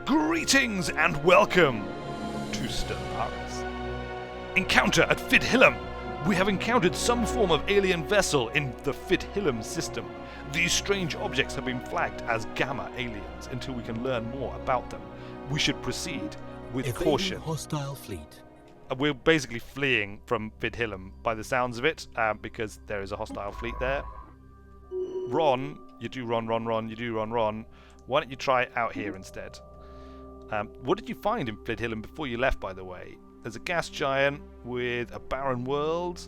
Greetings and welcome to Stellaris. Encounter at Fidhilum. We have encountered some form of alien vessel in the Fidhilum system. These strange objects have been flagged as gamma aliens until we can learn more about them. We should proceed with caution. Hostile fleet. We're basically fleeing from Fidhilum by the sounds of it, because there is a hostile fleet there. Ron, you do Ron. Why don't you try it out here instead? What did you find in Fidhilum before you left, by the way? There's a gas giant with a barren world.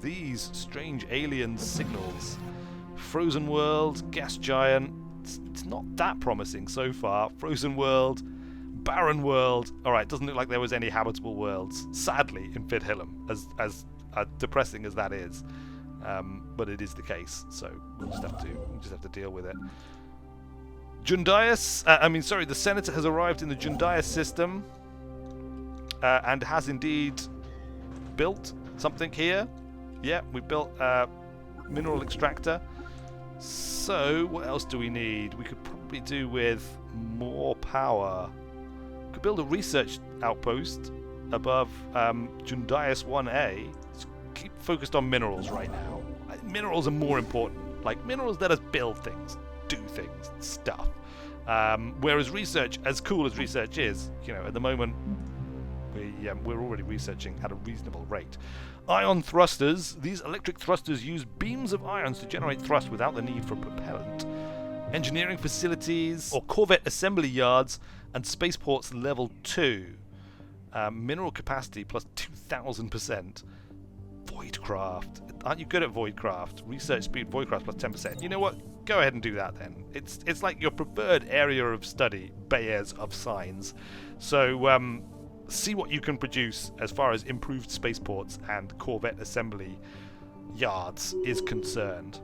These strange alien signals. Frozen world, gas giant. It's not that promising so far. Frozen world, barren world. Alright, doesn't look like there was any habitable worlds, sadly, in Fidhilum, as depressing as that is. But it is the case, so we'll just have to deal with it. The Senator has arrived in the Jundias system and has indeed built something here. Yeah, we built a mineral extractor. So, what else do we need? We could probably do with more power. We could build a research outpost above Jundias 1A. Let's keep focused on minerals right now. I think minerals are more important. Like, minerals let us build things, do things, stuff. Whereas research, as cool as research is, at the moment, we're already researching at a reasonable rate. Ion thrusters. These electric thrusters use beams of ions to generate thrust without the need for propellant. Engineering facilities, or Corvette assembly yards, and spaceports level 2. Mineral capacity plus 2,000%. Voidcraft. Aren't you good at Voidcraft? Research speed, Voidcraft plus 10%. You know what? Go ahead and do that then. It's like your preferred area of study, Bayers of Signs. So, see what you can produce as far as improved spaceports and Corvette assembly yards is concerned.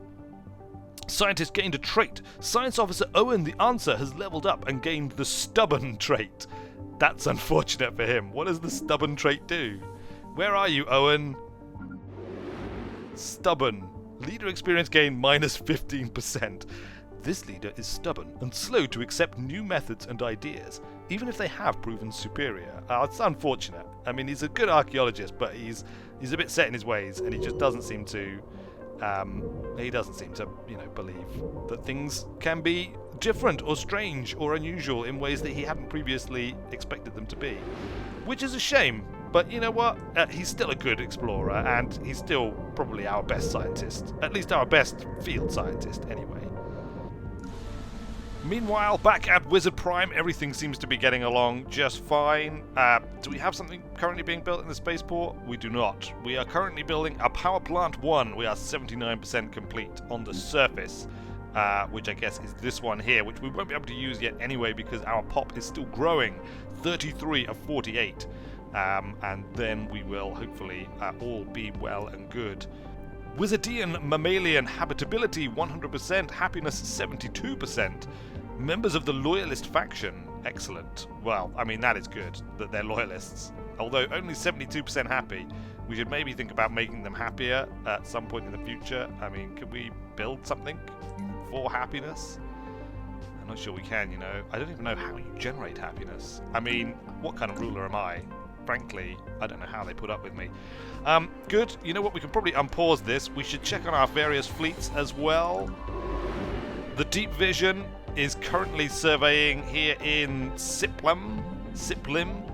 Scientist gained a trait. Science Officer Owen the Answer has leveled up and gained the Stubborn trait. That's unfortunate for him. What does the Stubborn trait do? Where are you, Owen? Stubborn. Leader experience gain minus 15%. This leader is stubborn and slow to accept new methods and ideas, even if they have proven superior. It's unfortunate. I mean, he's a good archaeologist, but he's a bit set in his ways, and he just doesn't seem to. Believe that things can be different or strange or unusual in ways that he hadn't previously expected them to be, which is a shame. But you know what? He's still a good explorer, and he's still probably our best scientist. At least our best field scientist, anyway. Meanwhile, back at Wizard Prime, everything seems to be getting along just fine. Do we have something currently being built in the spaceport? We do not. We are currently building a Power Plant 1. We are 79% complete on the surface, which I guess is this one here, which we won't be able to use yet anyway because our pop is still growing. 33 of 48. And then we will hopefully all be well and good. Wizardian mammalian habitability 100%, happiness 72%. Members of the Loyalist faction, excellent. Well, I mean, that is good that they're Loyalists. Although only 72% happy, we should maybe think about making them happier at some point in the future. I mean, could we build something for happiness? I'm not sure we can, I don't even know how you generate happiness. I mean, what kind of ruler am I? Frankly, I don't know how they put up with me. Good. You know what? We can probably unpause this. We should check on our various fleets as well. The Deep Vision is currently surveying here in Siplim,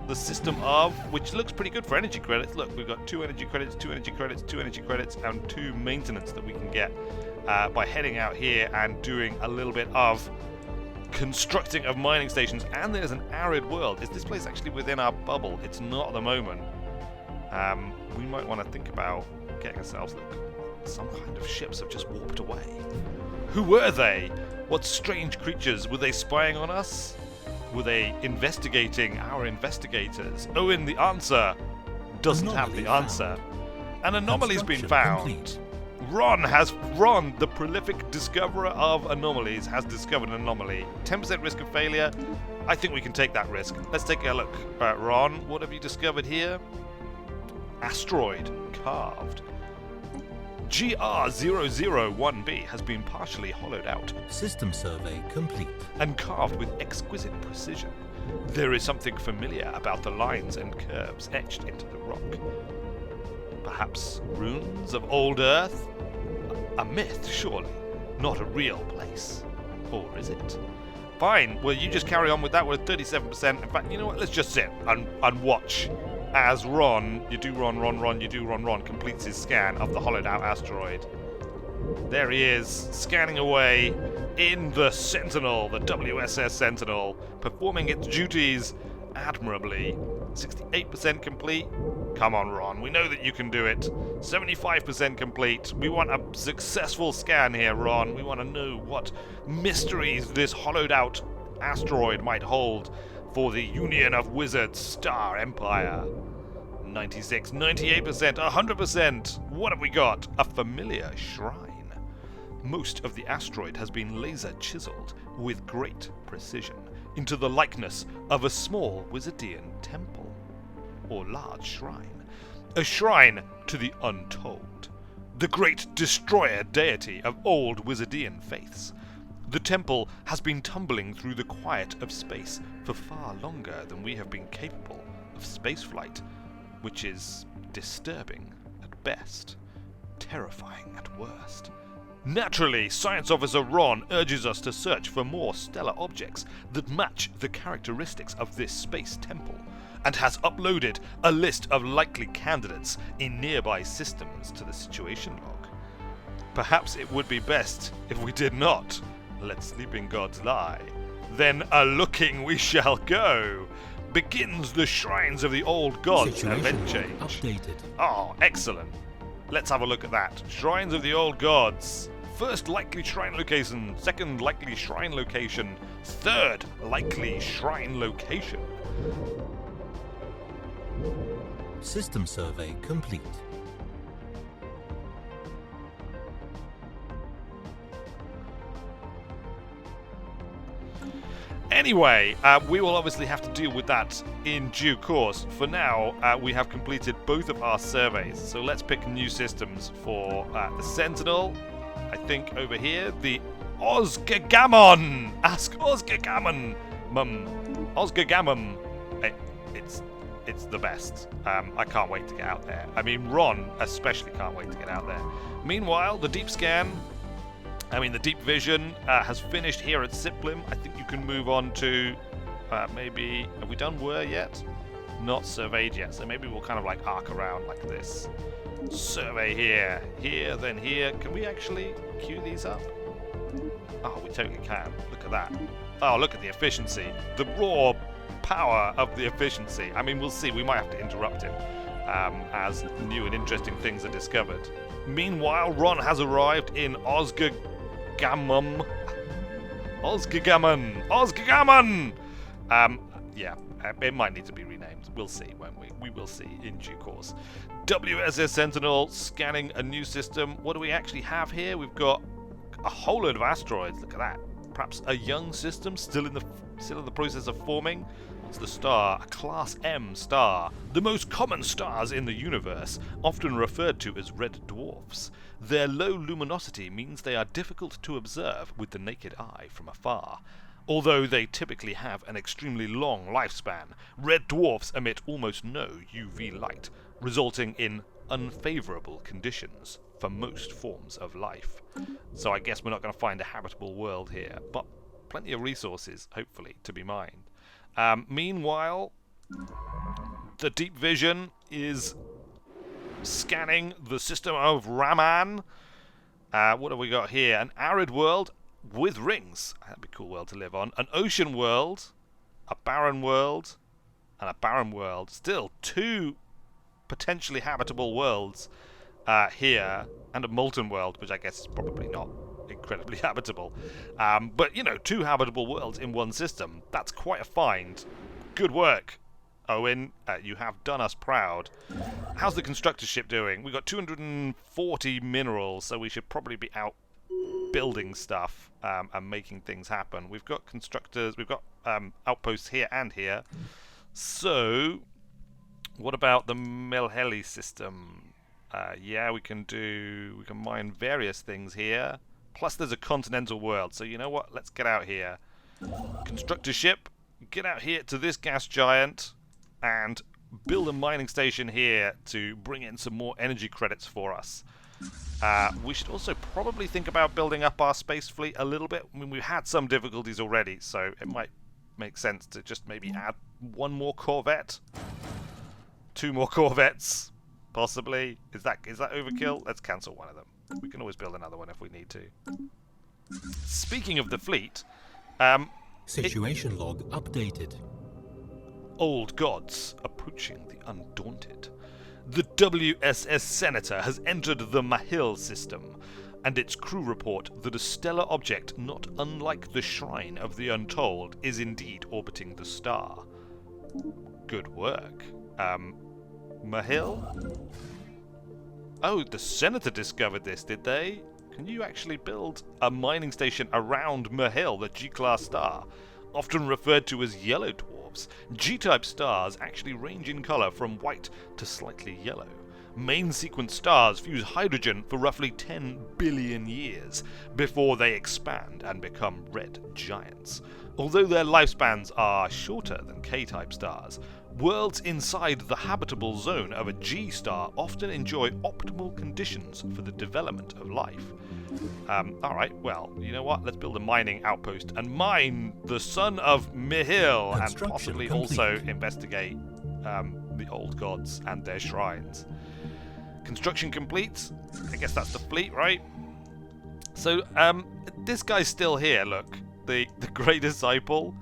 the system of, which looks pretty good for energy credits. Look, we've got 2 energy credits, 2 energy credits, 2 energy credits, and 2 maintenance that we can get by heading out here and doing a little bit of constructing of mining stations. And there's an arid world. Is this place actually within our bubble? It's not at the moment. We might want to think about getting ourselves, some kind of ships have just warped away. Who were they? What strange creatures? Were they spying on us? Were they investigating our investigators? Owen the Answer doesn't have the answer. An anomaly's been found. Complete. Ron, the prolific discoverer of anomalies, has discovered an anomaly. 10% risk of failure. I think we can take that risk. Let's take a look. Ron, what have you discovered here? Asteroid carved. GR001b has been partially hollowed out. System survey complete. And carved with exquisite precision. There is something familiar about the lines and curves etched into the rock. Perhaps runes of old Earth? A myth, surely, not a real place. Or is it? Fine, well, you just carry on with that. We're at 37%. In fact, you know what? Let's just sit and watch as Ron completes his scan of the hollowed out asteroid. There he is, scanning away in the Sentinel, the WSS Sentinel, performing its duties admirably. 68% complete. Come on, Ron, we know that you can do it. 75% complete. We want a successful scan here, Ron. We want to know what mysteries this hollowed out asteroid might hold for the Union of Wizards Star Empire. 96, 98%, 100%. What have we got? A familiar shrine. Most of the asteroid has been laser chiseled with great precision into the likeness of a small Wizardian temple or large shrine. A shrine to the Untold, the great destroyer deity of old Wizardian faiths. The temple has been tumbling through the quiet of space for far longer than we have been capable of spaceflight, which is disturbing at best, terrifying at worst. Naturally, Science Officer Ron urges us to search for more stellar objects that match the characteristics of this space temple, and has uploaded a list of likely candidates in nearby systems to the situation log. Perhaps it would be best if we did not let sleeping gods lie. Then a-looking we shall go. Begins the shrines of the old gods event change. Updated. Oh, excellent. Let's have a look at that. Shrines of the old gods. First likely shrine location, second likely shrine location, third likely shrine location. System survey complete. Anyway, we will obviously have to deal with that in due course. For now, we have completed both of our surveys, so let's pick new systems for the Sentinel. I think over here, the Osgagamon! Ask Osgagamon! Osgagamon. It's the best. I can't wait to get out there. I mean, Ron especially can't wait to get out there. Meanwhile, the deep deep vision has finished here at Siplim. I think you can move on to maybe... Have we done Were yet? Not surveyed yet, so maybe we'll kind of like arc around like this. Survey here, then here. Can we actually queue these up? Oh, we totally can. Look at that. Oh, look at the efficiency. The raw power of the efficiency. I mean, we'll see. We might have to interrupt him as new and interesting things are discovered. Meanwhile, Ron has arrived in Osgagamon. Yeah, it might need to be renamed. We'll see, won't we? We will see in due course. WSS Sentinel scanning a new system. What do we actually have here? We've got a whole load of asteroids. Look at that. Perhaps a young system still in the process of forming. It's the star, a Class M star, the most common stars in the universe, often referred to as red dwarfs. Their low luminosity means they are difficult to observe with the naked eye from afar. Although they typically have an extremely long lifespan, red dwarfs emit almost no UV light, resulting in unfavorable conditions for most forms of life. So I guess we're not going to find a habitable world here, but plenty of resources, hopefully, to be mined. Meanwhile, the deep vision is scanning the system of Raman. What have we got here? An arid world with rings. That'd be a cool world to live on. An ocean world, a barren world, and a barren world. Still two potentially habitable worlds here, and a molten world, which I guess is probably not incredibly habitable. But, you know, two habitable worlds in one system. That's quite a find. Good work, Owen. You have done us proud. How's the constructor ship doing? We've got 240 minerals, so we should probably be out building stuff and making things happen. We've got constructors, we've got outposts here and here. So, what about the Melheli system? Yeah, we can mine various things here. Plus there's a continental world, so you know what? Let's get out here. Construct a ship, get out here to this gas giant, and build a mining station here to bring in some more energy credits for us. We should also probably think about building up our space fleet a little bit. I mean, we've had some difficulties already, so it might make sense to just maybe add one more corvette. 2 more corvettes, possibly. Is that overkill? Let's cancel one of them. We can always build another one if we need to. Speaking of the fleet, Situation log updated. Old gods approaching the Undaunted. The WSS Senator has entered the Mahil system, and its crew report that a stellar object not unlike the Shrine of the Untold is indeed orbiting the star. Good work. Mahil? Oh, the Senator discovered this, did they? Can you actually build a mining station around Mahil, the G-class star? Often referred to as yellow dwarfs, G-type stars actually range in color from white to slightly yellow. Main sequence stars fuse hydrogen for roughly 10 billion years before they expand and become red giants. Although their lifespans are shorter than K-type stars, worlds inside the habitable zone of a G-star often enjoy optimal conditions for the development of life. Alright, well, you know what? Let's build a mining outpost and mine the son of Mihil and possibly complete. also investigate the old gods and their shrines. Construction complete. I guess that's the fleet, right? So, this guy's still here, look. The Grey Disciple.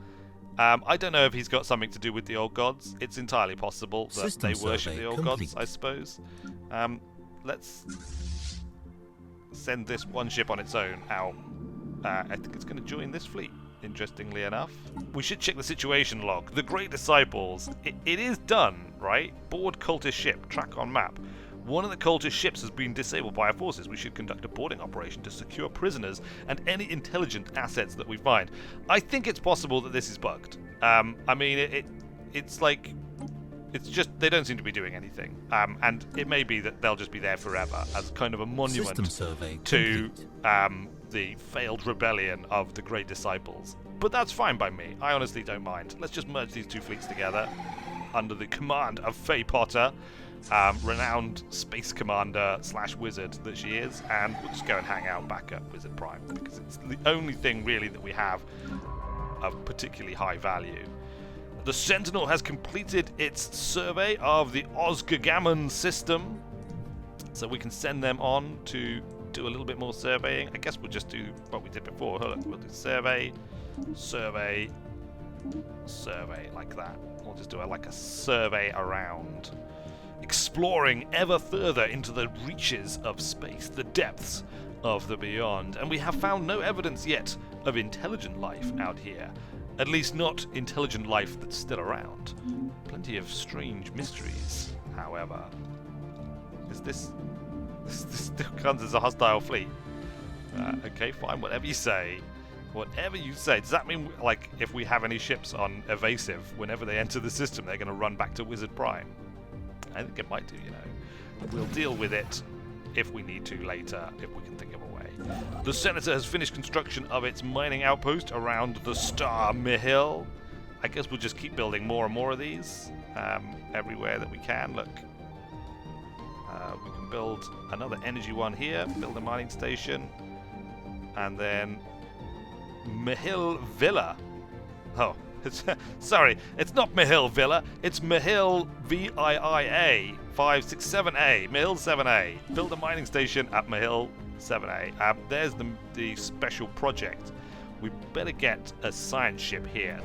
I don't know if he's got something to do with the old gods. It's entirely possible that System they worship survey the old complete. gods, I suppose. Let's send this one ship on its own out. I think it's going to join this fleet, interestingly enough. We should check the situation log. The Grey Disciples. It is done, right? Board cultist ship. Track on map. One of the cultist ships has been disabled by our forces. We should conduct a boarding operation to secure prisoners and any intelligent assets that we find. I think it's possible that this is bugged. I mean, it's like... It's just, they don't seem to be doing anything. And it may be that they'll just be there forever as kind of a monument to the failed rebellion of the Great Disciples. But that's fine by me. I honestly don't mind. Let's just merge these two fleets together under the command of Faye Potter. Renowned space commander / wizard that she is, and we'll just go and hang out back at Wizard Prime because it's the only thing really that we have of particularly high value. The Sentinel has completed its survey of the Osgagamon system, so we can send them on to do a little bit more surveying. I guess we'll just do what we did before. We'll do survey, survey, survey, like that. We'll just do like a survey around, exploring ever further into the reaches of space, the depths of the beyond. And we have found no evidence yet of intelligent life out here. At least not intelligent life that's still around. Plenty of strange mysteries, however. Is this still counts as a hostile fleet? Okay, fine, whatever you say. Whatever you say. Does that mean, like, if we have any ships on evasive, whenever they enter the system, they're going to run back to Wizard Prime? I think it might do, you know. We'll deal with it if we need to later, if we can think of a way. The Senator has finished construction of its mining outpost around the star Mihil. I guess we'll just keep building more and more of these everywhere that we can. Look, we can build another energy one here, build a mining station, and then Mihil Villa. Oh, sorry, it's not Mihil Villa, it's Mihil VIIA 567A, Mihil 7A. Build a mining station at Mihil 7A. There's the special project. We better get a science ship here.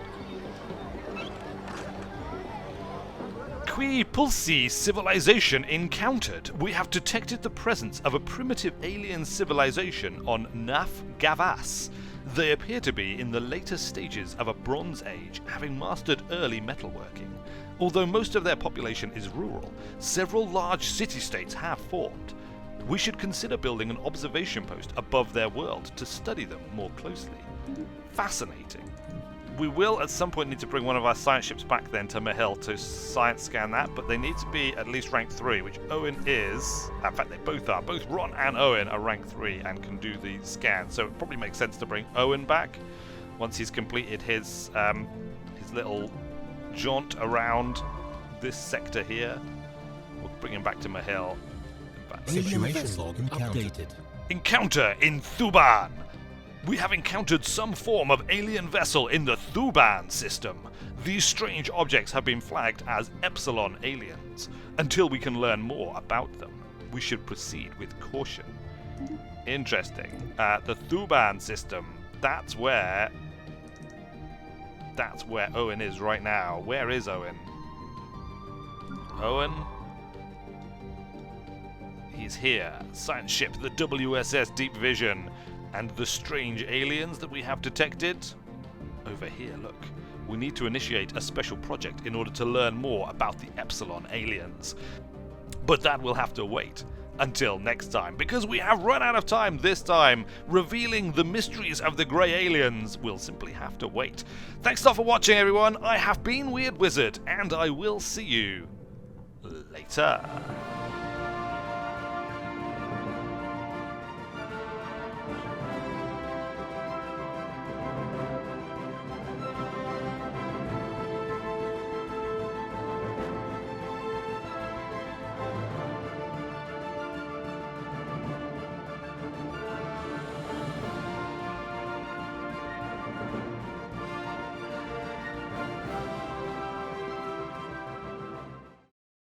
Qui Pulsi civilization encountered. We have detected the presence of a primitive alien civilization on Naf Gavas. They appear to be in the later stages of a Bronze Age, having mastered early metalworking. Although most of their population is rural, several large city-states have formed. We should consider building an observation post above their world to study them more closely. Fascinating. We will at some point need to bring one of our science ships back then to Mahil to science scan that, but they need to be at least rank 3, which Owen is. In fact, they both are. Both Ron and Owen are rank 3 and can do the scan, so it probably makes sense to bring Owen back once he's completed his little jaunt around this sector here. We'll bring him back to Mahil. Situation log updated. Encounter in Thuban. We have encountered some form of alien vessel in the Thuban system. These strange objects have been flagged as Epsilon aliens. Until we can learn more about them, we should proceed with caution. Interesting. The Thuban system. That's where Owen is right now. Where is Owen? Owen? He's here. Science ship, the WSS Deep Vision. And the strange aliens that we have detected? Over here, look. We need to initiate a special project in order to learn more about the Epsilon aliens. But that will have to wait until next time, because we have run out of time this time. Revealing the mysteries of the grey aliens will simply have to wait. Thanks a lot for watching, everyone. I have been Weird Wizard, and I will see you later.